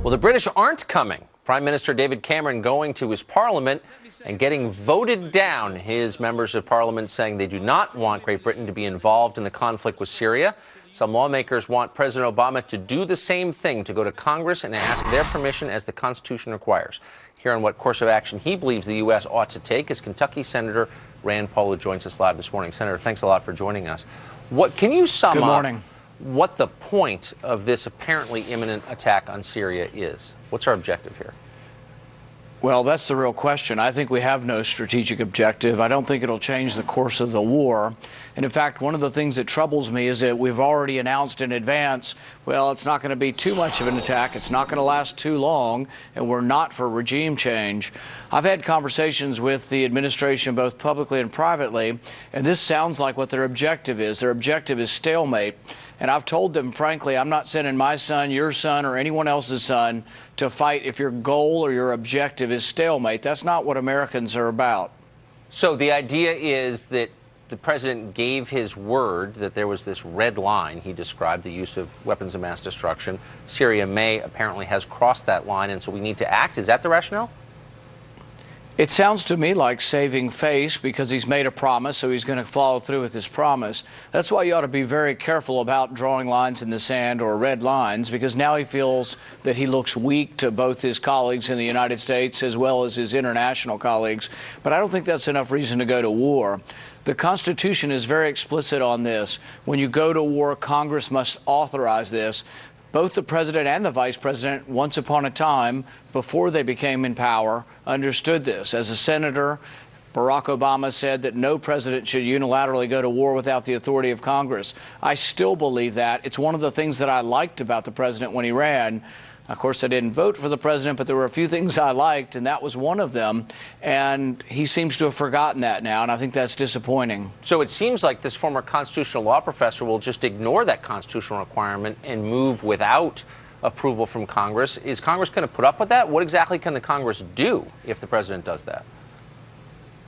Well, the British aren't coming. Prime Minister David Cameron going to his parliament and getting voted down. His members of parliament saying they do not want Great Britain to be involved in the conflict with Syria. Some lawmakers want President Obama to do the same thing, to go to Congress and ask their permission as the Constitution requires. Here on what course of action he believes the U.S. ought to take is Kentucky Senator Rand Paul, who joins us live this morning. Senator, thanks a lot for joining us. Can you sum up what the point of this apparently imminent attack on Syria is? What's our objective here? Well, that's the real question. I think we have no strategic objective. I don't think it'll change the course of the war. And in fact, one of the things that troubles me is that we've already announced in advance, well, it's not going to be too much of an attack. It's not going to last too long, and we're not for regime change. I've had conversations with the administration, both publicly and privately, and this sounds like what their objective is. Their objective is stalemate. And I've told them, frankly, I'm not sending my son, your son, or anyone else's son to fight if your goal or your objective is stalemate. That's not what Americans are about. So the idea is that the president gave his word that there was this red line. He described the use of weapons of mass destruction. Syria apparently has crossed that line, and so we need to act. Is that the rationale? It sounds to me like saving face, because he's made a promise, so he's going to follow through with his promise. That's why you ought to be very careful about drawing lines in the sand or red lines, because now he feels that he looks weak to both his colleagues in the United States as well as his international colleagues. But I don't think that's enough reason to go to war. The Constitution is very explicit on this. When you go to war, Congress must authorize this. Both the president and the vice president, once upon a time, before they became in power, understood this. As a senator, Barack Obama said that no president should unilaterally go to war without the authority of Congress. I still believe that. It's one of the things that I liked about the president when he ran. Of course, I didn't vote for the president, but there were a few things I liked, and that was one of them. And he seems to have forgotten that now, and I think that's disappointing. So it seems like this former constitutional law professor will just ignore that constitutional requirement and move without approval from Congress. Is Congress going to put up with that? What exactly can the Congress do if the president does that?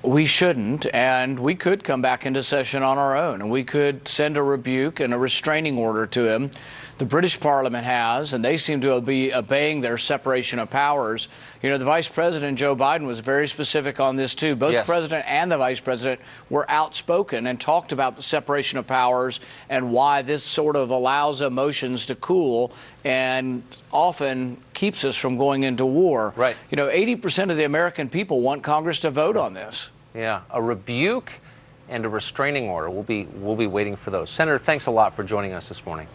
We shouldn't, and we could come back into session on our own, and we could send a rebuke and a restraining order to him. The British Parliament has, and they seem to be obeying their separation of powers. You know, the Vice President, Joe Biden, was very specific on this, too. Both the President and the Vice President were outspoken and talked about the separation of powers and why this sort of allows emotions to cool and often keeps us from going into war. Right. You know, 80% of the American people want Congress to vote on this. Yeah, a rebuke and a restraining order. We'll be waiting for those. Senator, thanks a lot for joining us this morning.